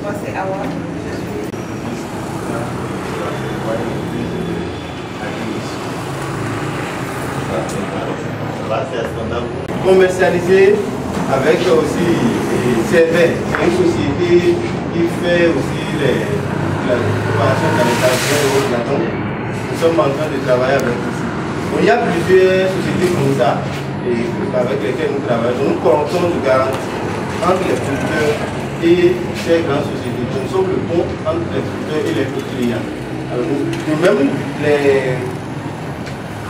Moi, c'est Awa. Commercialisé avec aussi CEVER, une société qui fait aussi la préparation d'alimentation. Nous sommes en train de travailler avec aussi. Donc, il y a plusieurs sociétés comme ça avec lesquelles nous travaillons. Nous comptons de garantie entre les producteurs et ces grandes sociétés. Nous sommes le pont entre les producteurs et les clients. Alors, même les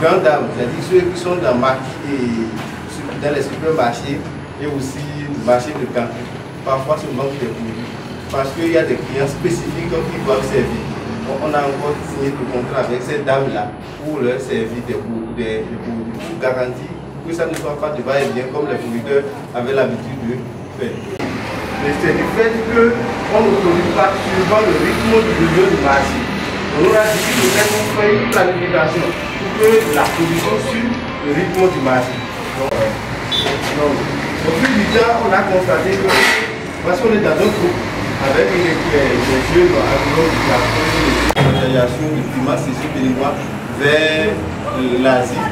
grandes dames, c'est-à-dire ceux qui sont dans les supermarchés et aussi le marché de camp, parfois se manque des produits parce qu'il y a des clients spécifiques qui doivent servir. Donc, on a encore signé le contrat avec ces dames-là pour leur servir des produits pour garantir que ça ne soit pas de va-et-vient comme les producteurs avaient l'habitude de faire. Mais c'est du fait qu'on ne produit pas suivant le rythme du milieu du marché. On a dit que nous avons fait une planification pour que la production suive le rythme du marché. Donc, au fil du temps, on a constaté que, parce qu'on est dans un groupe avec les jeunes agronomes de la commercialisation du climat béninois vers l'Asie,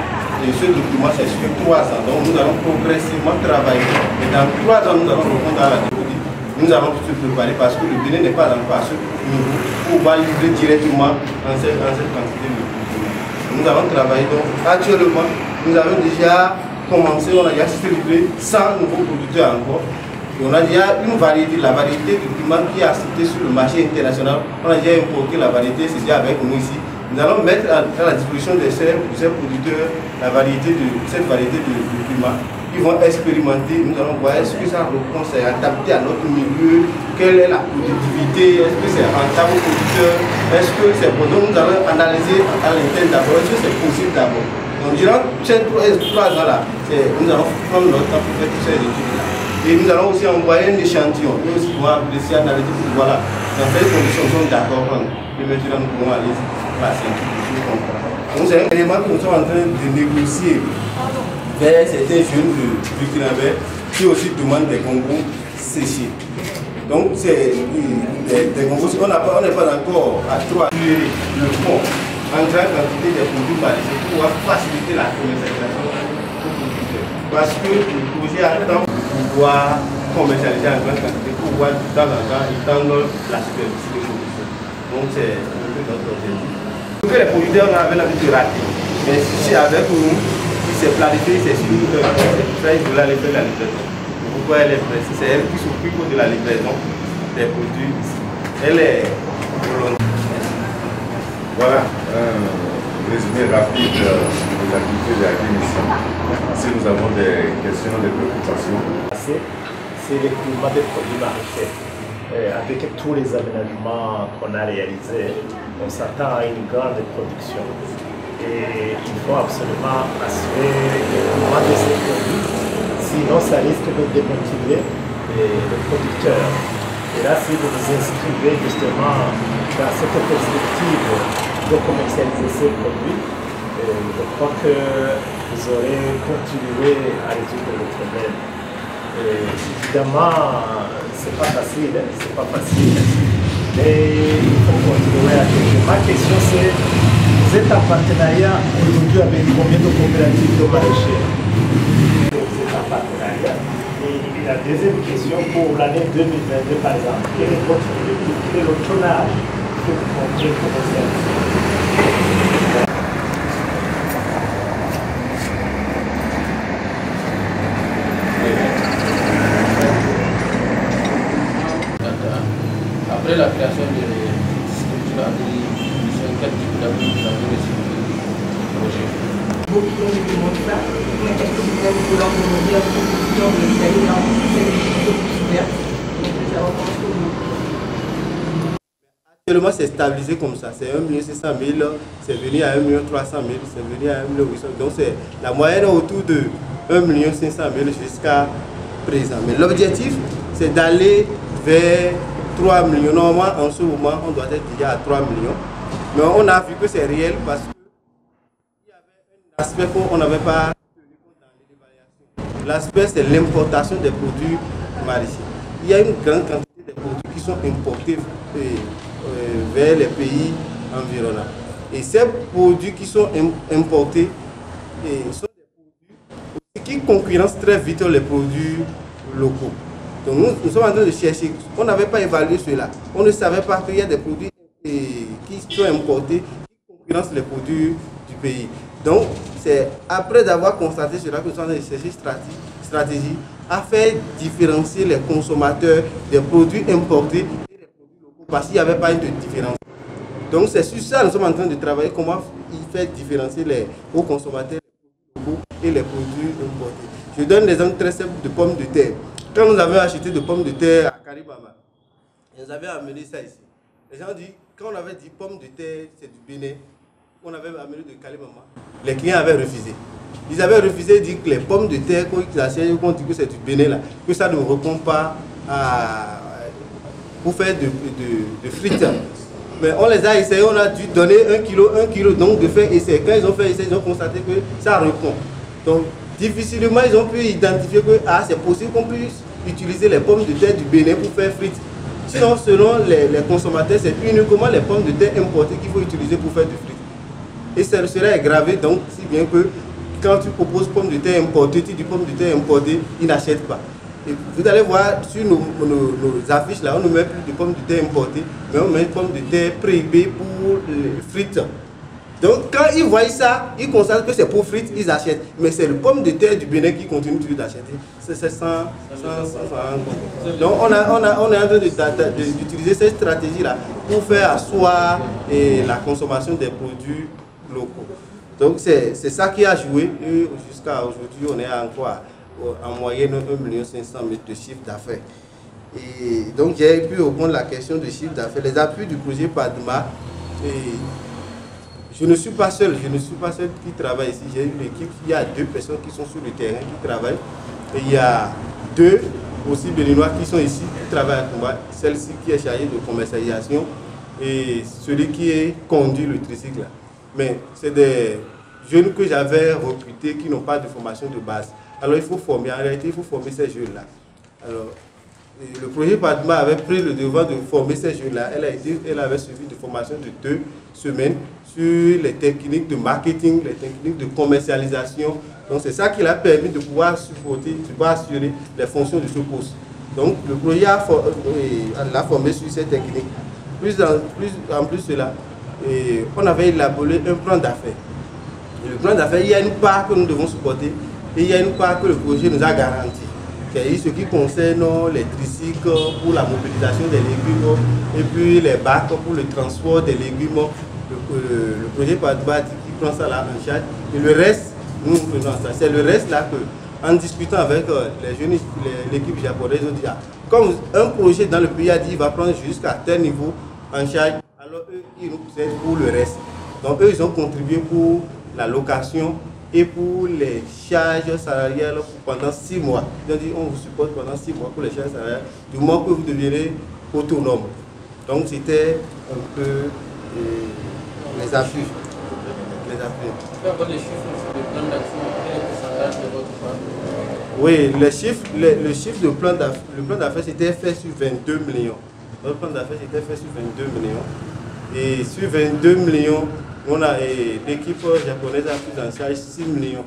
et ce document c'est sur 3 ans. Donc nous allons progressivement travailler. Et dans 3 ans, nous allons répondre à la découverte. Nous allons se préparer parce que le Bénin n'est pas encore à ce niveau pour pouvoir livrer directement dans cette quantité de documents. Nous allons travailler. Donc actuellement, nous avons déjà commencé, on a déjà livré 100 nouveaux producteurs encore. Et on a déjà une variété, la variété de piment qui est acceptée sur le marché international. On a déjà importé la variété, c'est déjà avec nous ici. Nous allons mettre à la disposition de ces producteurs cette variété de piment. Ils vont expérimenter, nous allons voir est-ce que ça répond, c'est adapté à notre milieu, quelle est la productivité, est-ce que c'est rentable aux producteurs, est-ce que c'est bon. Donc nous allons analyser à l'interne d'abord, est-ce que c'est possible d'abord. Donc durant ces 3 ans-là, nous allons prendre notre temps pour faire toutes ces études-là. Et nous allons aussi envoyer un échantillon, nous aussi pour apprécier, analyser, pour voilà, dans quelles conditions nous sommes d'accord. Et maintenant nous pouvons aller passer un petit peu comme ça. Donc c'est un élément que nous sommes en train de négocier vers certains jeunes du Burkinabé qui aussi demandent des concours séchés. Donc c'est des concours, on n'est pas encore à trop appuyer le fond en grande quantité des produits maraîchers pour pouvoir faciliter la commercialisation aux producteurs. Parce que le projet attend pour pouvoir commercialiser en grande quantité, pour pouvoir de temps en temps étendre la superficie des productions. Donc c'est un peu notre objectif. Que les producteurs avaient l'habitude de rater, mais si avec nous, il s'est planifié, c'est sûr que il voulait aller faire la livraison. Pourquoi elle est pressée? C'est elle qui s'occupe de la livraison des produits ici. Elle est volontaire. Voilà un résumé rapide des activités de la ici. Si nous avons des questions, des préoccupations. C'est le climat des produits maraîchers. Avec tous les aménagements qu'on a réalisés, on s'attend à une grande production. Et il faut absolument assurer le climat de ces produits, sinon ça risque de démotiver les producteurs. Et là, si vous vous inscrivez justement dans cette perspective de commercialiser ces produits, je crois que vous aurez continué à résoudre le problème. Évidemment, c'est pas facile, mais il faut continuer à chercher. Ma question c'est, vous êtes en partenariat aujourd'hui avec combien de coopératives de maraîchers? Vous êtes en partenariat. Et la deuxième question pour l'année 2022 par exemple, quel est votre objectif, quel est le tonnage que vous comptez commercialiser? Après la création de structures agri-nutrition, quel type d'appui vous avez reçu du projet? Beaucoup de gens demandent ça, mais est-ce que vous pouvez leur demander à proposition d'aller dans cette structure ouverte? Actuellement, c'est stabilisé comme ça. C'est 1 600 000, c'est venu à 1 300 000, c'est venu à 1 800 000. Donc, c'est la moyenne autour de 1 500 000 jusqu'à présent. Mais l'objectif, c'est d'aller vers 3 millions. Normalement, en ce moment, on doit être déjà à 3 millions. Mais on a vu que c'est réel parce qu'il y avait un aspect qu'on n'avait pas tenu compte dans l'évaluation. L'aspect, c'est l'importation des produits maraîchers. Il y a une grande quantité de produits qui sont importés vers les pays environnants. Et ces produits qui sont importés sont des produits qui concurrencent très vite les produits locaux. Donc nous sommes en train de chercher, on n'avait pas évalué cela. On ne savait pas qu'il y a des produits qui sont importés qui concurrencent les produits du pays. Donc c'est après avoir constaté cela que nous sommes en train de chercher stratégie à faire différencier les consommateurs des produits importés et des produits locaux parce qu'il n'y avait pas de différence. Donc c'est sur ça que nous sommes en train de travailler, comment faire différencier aux consommateurs les produits locaux et les produits importés. Je donne l'exemple très simple de pommes de terre. Quand nous avions acheté des pommes de terre à Karibama, ils avaient amené ça ici. Les gens disent, quand on avait dit pommes de terre, c'est du Bénin, on avait amené de Karibama, les clients avaient refusé. Ils avaient refusé de dire que les pommes de terre qu'ils achètent, qu'on dit que c'est du Bénin là, que ça ne répond pas pour faire de frites. Mais on les a essayés, on a dû donner 1 kilo, donc de faire essai. Quand ils ont fait essai, ils ont constaté que ça répond. Donc difficilement ils ont pu identifier que c'est possible qu'on puisse utiliser les pommes de terre du Bénin pour faire frites. Sinon, selon les consommateurs, c'est uniquement les pommes de terre importées qu'il faut utiliser pour faire du frites. Et ça serait aggravé, donc si bien que quand tu proposes pommes de terre importées, tu dis pommes de terre importées, ils n'achètent pas. Et vous allez voir sur nos affiches là, on ne met plus de pommes de terre importées, mais on met des pommes de terre pré-hibées pour les frites. Donc quand ils voient ça, ils constatent que c'est pour frites, ils achètent. Mais c'est le pomme de terre du Bénin qui continue toujours d'acheter. C'est sans. Donc on est en train d'utiliser cette stratégie-là pour faire asseoir la consommation des produits locaux. Donc c'est ça qui a joué. Jusqu'à aujourd'hui, on est encore en moyenne 1 500 000 de chiffre d'affaires. Et donc j'ai pu répondre la question de chiffre d'affaires. Les appuis du projet PADMA. Je ne suis pas seul qui travaille ici. J'ai une équipe, il y a 2 personnes qui sont sur le terrain qui travaillent. Et il y a 2 aussi béninois qui sont ici, qui travaillent avec moi. Celle-ci qui est chargée de commercialisation et celui qui conduit le tricycle. Mais c'est des jeunes que j'avais recrutés qui n'ont pas de formation de base. Alors il faut former, en réalité il faut former ces jeunes-là. Alors le projet PADMA avait pris le devoir de former ces jeunes-là. Elle avait suivi de formation de 2 semaines sur les techniques de marketing, les techniques de commercialisation. Donc c'est ça qui l'a permis de pouvoir supporter, de pouvoir assurer les fonctions de ce poste. Donc le projet l'a formé sur ces techniques. En plus de cela, on avait élaboré un plan d'affaires. Le plan d'affaires, il y a une part que nous devons supporter et il y a une part que le projet nous a garantie. C'est ce qui concerne les tricycles pour la mobilisation des légumes et puis les bacs pour le transport des légumes. Le projet PADMA qui prend ça là en charge. Et le reste, nous faisons ça. C'est le reste là que, en discutant avec les jeunes, l'équipe japonaise, ils ont dit, comme un projet dans le pays a dit il va prendre jusqu'à tel niveau en charge, alors eux, ils nous aident pour le reste. Donc eux, ils ont contribué pour la location et pour les charges salariales pendant 6 mois. Ils ont dit on vous supporte pendant 6 mois pour les charges salariales, du moment que vous deviendrez autonome. Donc c'était un peu les appuis. Oui, le chiffre de plan d'affaires c'était fait sur 22 millions. Notre plan d'affaires était fait sur 22 millions. Et sur 22 millions, l'équipe japonaise a pris en charge 6 millions.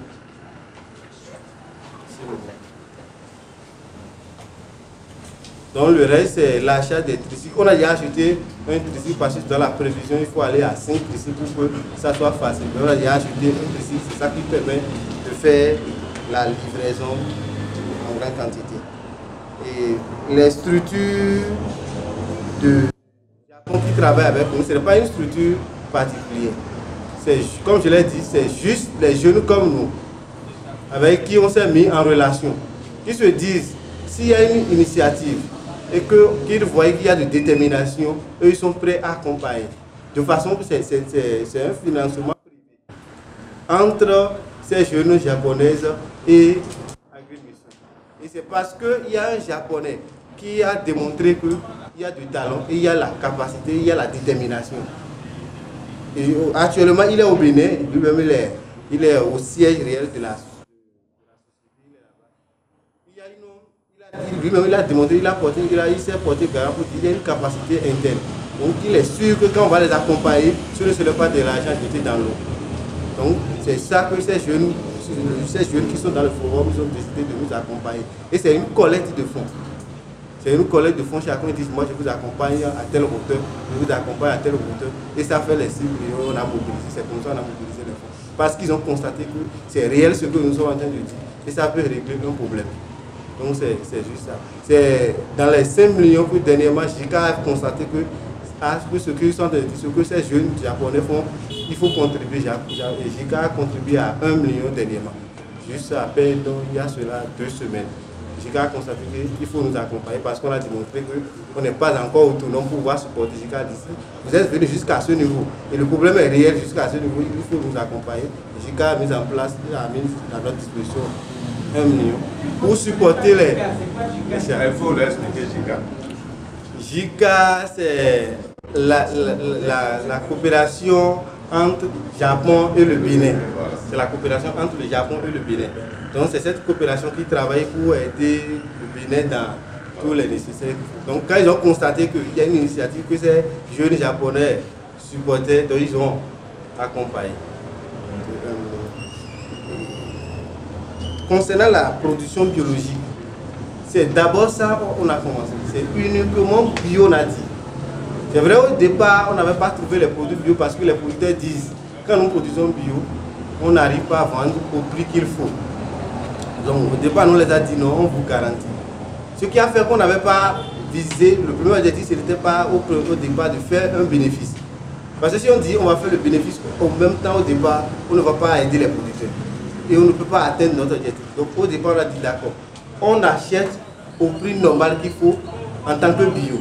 Donc le reste, c'est l'achat des tricycles. On a déjà acheté un tricycle parce que dans la prévision, il faut aller à 5 tricycles pour que ça soit facile. On a déjà acheté un tricycle, c'est ça qui permet de faire la livraison en grande quantité. Et les structures de Japon qui travaillent avec nous, ce n'est pas une structure particulière. Comme je l'ai dit, c'est juste les jeunes comme nous, avec qui on s'est mis en relation, qui se disent, s'il y a une initiative et qu'ils voient qu'il y a de détermination, eux ils sont prêts à accompagner. De façon que c'est un financement privé entre ces jeunes japonaises et Agrimission. Et c'est parce qu'il y a un japonais qui a démontré qu'il y a du talent, et il y a la capacité, il y a la détermination. Et actuellement, il est au Bénin, lui-même il est au siège réel de la société. Il lui-même, il a démontré, il s'est porté garant pour dire qu'il y a une capacité interne. Donc il est sûr que quand on va les accompagner, ce ne serait pas de l'argent jeté dans l'eau. Donc c'est ça que ces jeunes qui sont dans le forum, ils ont décidé de nous accompagner. Et c'est une collecte de fonds. C'est une collecte de fonds. Chacun dit, moi je vous accompagne à telle hauteur, je vous accompagne à telle hauteur. Et ça fait les 6 millions, on a mobilisé. C'est comme ça qu'on a mobilisé les fonds. Parce qu'ils ont constaté que c'est réel ce que nous sommes en train de dire. Et ça peut régler un problème. Donc c'est juste ça. C'est dans les 5 millions que dernièrement, JICA a constaté que ce que ces jeunes japonais font, il faut contribuer. JICA a contribué à 1 million dernièrement. Juste à peine, donc, il y a cela 2 semaines. JICA a constaté qu'il faut nous accompagner parce qu'on a démontré qu'on n'est pas encore autonome pour pouvoir supporter. JICA a dit vous êtes venus jusqu'à ce niveau et le problème est réel jusqu'à ce niveau, il faut nous accompagner. JICA a mis en place, a mis à notre disposition 1 million pour supporter les. Il faut l'expliquer, JICA. JICA, c'est la coopération entre Japon et le Bénin. C'est la coopération entre le Japon et le Bénin. Donc c'est cette coopération qui travaille pour aider le Bénin dans tous les nécessaires. Donc quand ils ont constaté qu'il y a une initiative que ces jeunes japonais supportaient, donc ils ont accompagné. Concernant la production biologique, c'est d'abord ça qu'on a commencé. C'est uniquement bio natif. C'est vrai, au départ, on n'avait pas trouvé les produits bio parce que les producteurs disent quand nous produisons bio, on n'arrive pas à vendre au prix qu'il faut. Donc au départ, on les a dit non, on vous garantit. Ce qui a fait qu'on n'avait pas visé, le premier objectif, ce n'était pas au départ de faire un bénéfice. Parce que si on dit on va faire le bénéfice, au même temps au départ, on ne va pas aider les producteurs. Et on ne peut pas atteindre notre objectif. Donc au départ, on a dit d'accord, on achète au prix normal qu'il faut en tant que bio.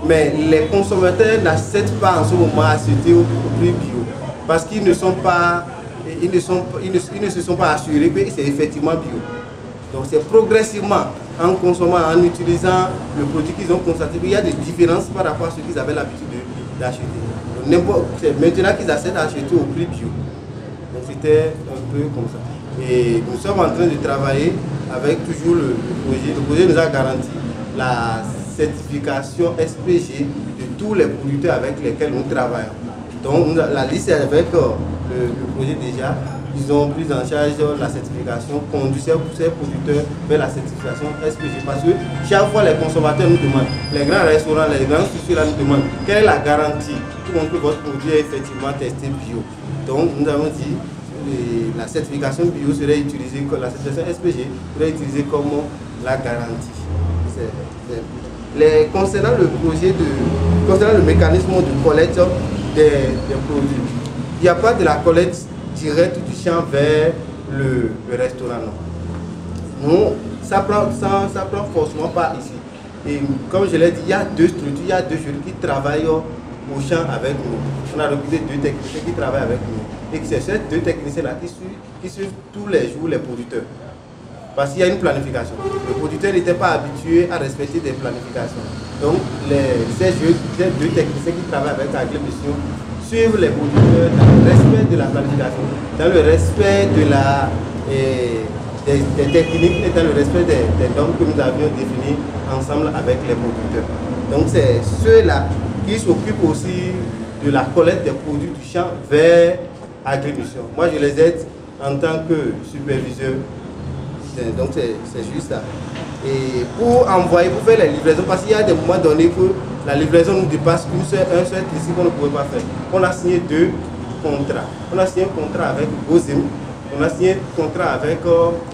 Mais les consommateurs n'achètent pas en ce moment à acheter au prix bio parce qu'ils ne se sont pas assurés que c'est effectivement bio. Donc c'est progressivement en consommant, en utilisant le produit qu'ils ont constaté qu'il y a des différences par rapport à ce qu'ils avaient l'habitude d'acheter. C'est maintenant qu'ils achètent à acheter au prix bio. Donc c'était un peu comme ça. Et nous sommes en train de travailler avec toujours le projet. Le projet nous a garanti la certification SPG de tous les producteurs avec lesquels nous travaillons. Donc la liste est avec le projet déjà. Ils ont pris en charge la certification, conduit ces producteurs vers la certification SPG. Parce que chaque fois les consommateurs nous demandent, les grands restaurants, les grands structures là nous demandent quelle est la garantie pour montrer que votre produit est effectivement testé bio. Donc nous avons dit la certification bio serait utilisée, la certification SPG serait utilisée comme la garantie. Concernant le projet concernant le mécanisme de collecte des produits, il n'y a pas de la collecte directe du champ vers le restaurant. Non, ça prend forcément pas ici. Et comme je l'ai dit, il y a 2 structures, il y a 2 jeunes qui travaillent au champ avec nous. On a recruté 2 techniciens qui travaillent avec nous. Et c'est ces 2 techniciens-là qui suivent tous les jours les producteurs. Parce qu'il y a une planification. Le producteur n'était pas habitué à respecter des planifications. Donc, ces 2 techniciens qui travaillent avec Agrimission suivent les producteurs dans le respect de la planification, dans le respect des techniques et dans le respect des normes que nous avions définies ensemble avec les producteurs. Donc, c'est ceux-là qui s'occupent aussi de la collecte des produits du champ vers Agrimission. Moi, je les aide en tant que superviseur. Donc c'est juste ça. Et pour envoyer, pour faire les livraisons, parce qu'il y a des moments donnés que la livraison nous dépasse un seul ici qu'on ne pouvait pas faire. On a signé 2 contrats. On a signé un contrat avec Gozem, on a signé un contrat avec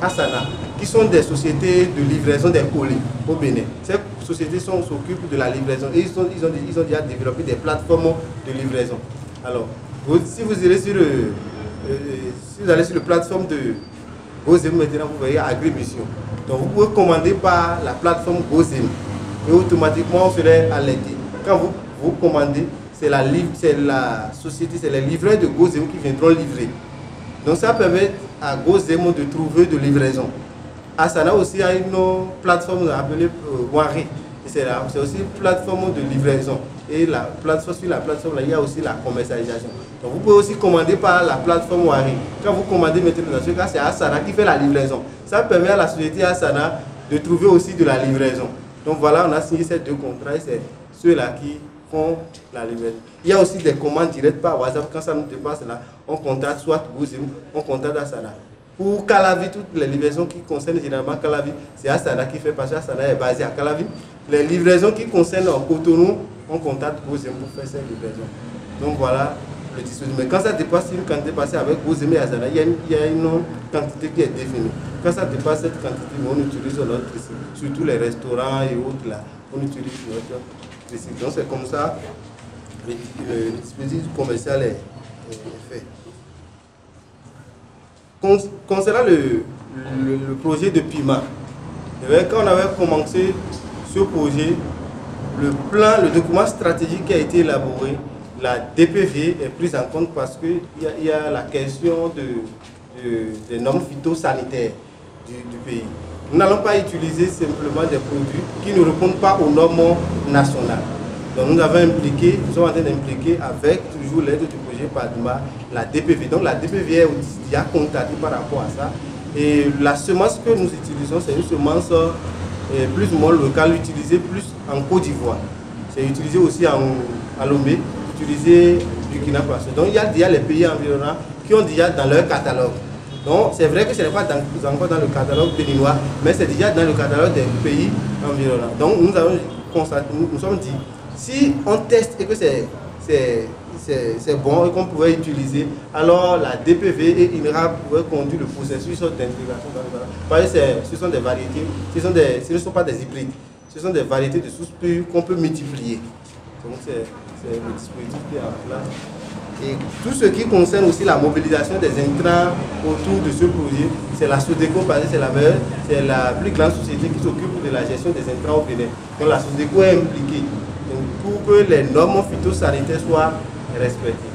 Asana, qui sont des sociétés de livraison des colis au Bénin. Ces sociétés s'occupent de la livraison et ils ont déjà développé des plateformes de livraison. Alors, si vous allez sur la plateforme de Gozem, maintenant vous voyez Agrimission. Donc vous pouvez commander par la plateforme Gozem et automatiquement on serait alerté. Quand vous commandez, c'est la société, c'est les livreurs de Gozem qui viendront livrer. Donc ça permet à Gozem de trouver de livraison. Asana aussi a une plateforme appelée Wari. C'est aussi une plateforme de livraison. Et sur la plateforme, là, il y a aussi la commercialisation. Donc vous pouvez aussi commander par la plateforme Wari. Quand vous commandez maintenant, dans ce cas, c'est Asana qui fait la livraison. Ça permet à la société Asana de trouver aussi de la livraison. Donc voilà, on a signé ces 2 contrats et c'est ceux-là qui font la livraison. Il y a aussi des commandes directes par WhatsApp. Quand ça nous dépasse là, on contacte soit Gouzem, on contacte Asada. Pour Calavi, toutes les livraisons qui concernent généralement Calavi, c'est Asada qui fait parce que Asada est basé à Calavi. Les livraisons qui concernent Cotonou, on contacte Gouzem pour faire ces livraisons. Donc voilà le dispositif. Mais quand ça dépasse une quantité passée avec Gouzem et Asada, il y a une quantité qui est définie. Quand ça dépasse cette quantité, on utilise notre triciclo. Surtout les restaurants et autres là, on utilise notre triciclo. Donc c'est comme ça le dispositif commercial est fait. Concernant le projet de Pima, quand on avait commencé ce projet, le document stratégique qui a été élaboré, la DPV est prise en compte parce qu'il y a la question des normes phytosanitaires du pays. Nous n'allons pas utiliser simplement des produits qui ne répondent pas aux normes nationales. Donc nous sommes en train d'impliquer avec toujours l'aide du projet PADMA, la DPV. Donc la DPV est déjà contactée par rapport à ça. Et la semence que nous utilisons, c'est une semence plus ou moins locale, utilisée plus en Côte d'Ivoire. C'est utilisé aussi à Lomé, utilisé au Burkina Faso. Donc il y a déjà les pays environnants qui ont déjà dans leur catalogue. Donc c'est vrai que ce n'est pas encore dans le catalogue béninois, mais c'est déjà dans le catalogue des pays environnants. Donc nous avons constaté, nous sommes dit, si on teste et que c'est bon et qu'on pouvait utiliser, alors la DPV et INRA pourraient conduire le processus d'intégration dans le ballon. Parce que ce sont des variétés, ce ne sont pas des hybrides, ce sont des variétés de sources pures qu'on peut multiplier. Donc c'est le dispositif qui est en place. Et tout ce qui concerne aussi la mobilisation des intrants autour de ce projet, c'est la SODECO, parce que c'est la plus grande société qui s'occupe de la gestion des intrants au Bénin. Donc la SODECO est impliquée pour que les normes phytosanitaires soient respectées.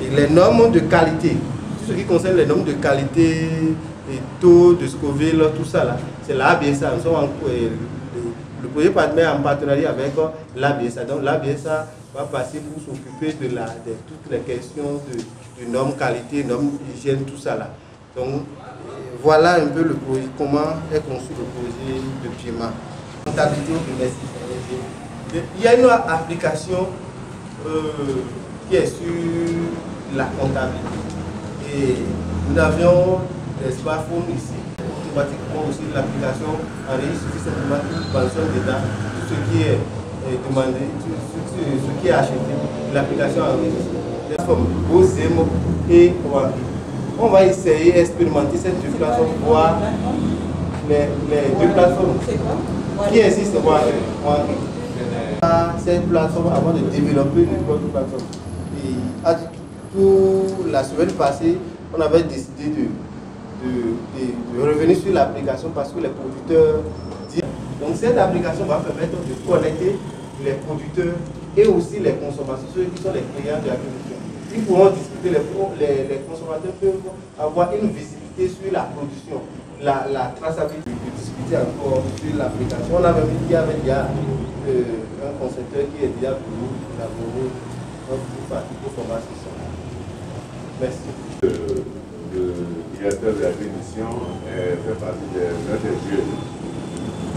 Et les normes de qualité, tout ce qui concerne les normes de qualité, et taux de Scoville, tout ça là, c'est l'ABSA. Le projet est en partenariat avec l'ABSA. Donc l'ABSA va passer pour s'occuper de toutes les questions de normes qualité, normes hygiène, tout ça là. Donc voilà un peu le projet, comment est conçu le projet de Pima. Comptabilité au trimestre. Il y a une application qui est sur la comptabilité. Et nous avions des smartphones ici. Automatiquement aussi l'application enregistre suffisamment une mentionne dedans, tout ce qui est demandé, ce qui est acheté. L'application enregistre. Les plateformes Gouzem et Wangi. On va essayer d'expérimenter ces 2 plateformes, voir les 2 plateformes qui existent. Cette plateforme avant de développer une autre plateforme. Et pour la semaine passée, on avait décidé de revenir sur l'application parce que les producteurs disent. Donc cette application va permettre de connecter les producteurs et aussi les consommateurs, ceux qui sont les clients de l'agriculture. Ils pourront discuter, les consommateurs peuvent avoir une visibilité sur la production, la traçabilité, de discuter encore sur l'application. On avait vu qu'il y avait déjà un concepteur qui est déjà pour nous élaborer notre partie pour formation. Merci. Le directeur de la mission fait partie des jeunes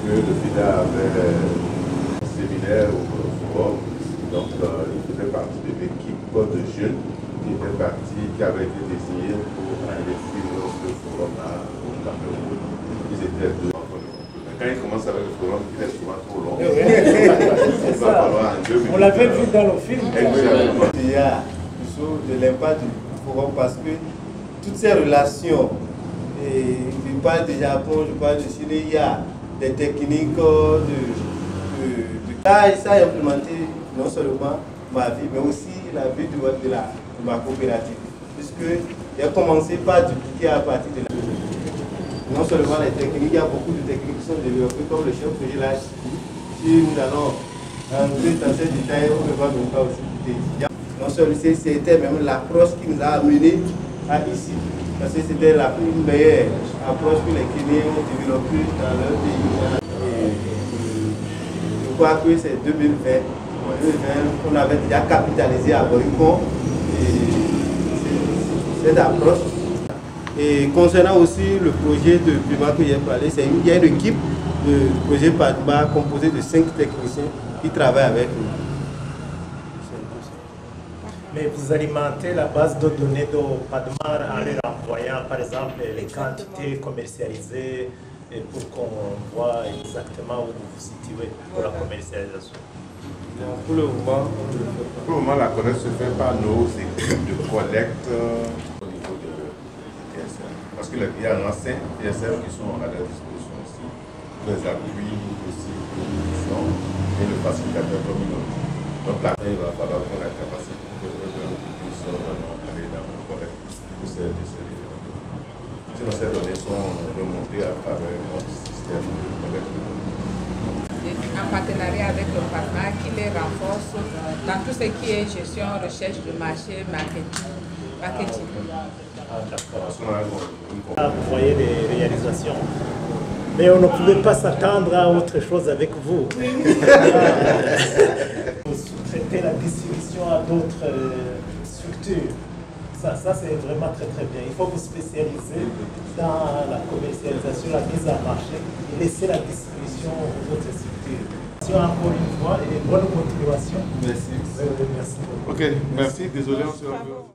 que le FIDA avait un séminaire au forum. Donc il faisait partie de l'équipe de jeunes qui avait été désignée pour investir dans ce forum au Cameroun. Ils étaient 2 entre eux. Quand il commence avec le forum, il est souvent trop long. Il va falloir en 2 minutes. On l'avait vu dans le film. Il y a de l'impact du forum parce que toutes ces relations, et je parle du Japon, je parle de Chine, il y a des techniques ça a implémenté non seulement ma vie, mais aussi la vie de ma coopérative. Puisqu'il a commencé par dupliquer à partir de la. Non seulement les techniques, il y a beaucoup de techniques qui sont développées, comme le chef que j'ai là. Si nous allons entrer dans ces détails, on ne va même pas aussi étudier. Non seulement c'était même l'approche qui nous a amenés à ici. Parce que c'était la plus meilleure approche que les Kenyans ont développée dans leur pays. Je crois que c'est 2020. On avait déjà capitalisé à Boricon cette approche. Et concernant aussi le projet de Pima que j'ai parlé, il y a une équipe Le projet PADMAR composé de 5 techniciens qui travaillent avec nous. Mais vous alimentez la base de données de PADMAR en leur envoyant par exemple les quantités commercialisées et pour qu'on voit exactement où vous vous situez pour la commercialisation. Pour le moment, la collecte se fait par nos équipes de collecte au niveau de PSL. Parce qu'il y a un ancien PSL qui sont à la disposition aussi, les appuis aussi et le facilitateur communautaire. Donc là, il va falloir qu'on ait la capacité de puisse aller dans la collecte pour ces différents. Sinon, ces données sont remontées à travers notre système de collecte. En partenariat avec le PADMAR qui les renforce dans tout ce qui est gestion, recherche de marché, marketing. Vous voyez les réalisations. Mais on ne pouvait pas s'attendre à autre chose avec vous. Vous sous-traitez la distribution à d'autres structures. Ça c'est vraiment très bien. Il faut vous spécialiser dans la commercialisation, la mise en marché et laisser la distribution aux autres structures. Encore une fois et bonne continuation. merci. Merci beaucoup. Ok, merci. Désolé, on se revoit.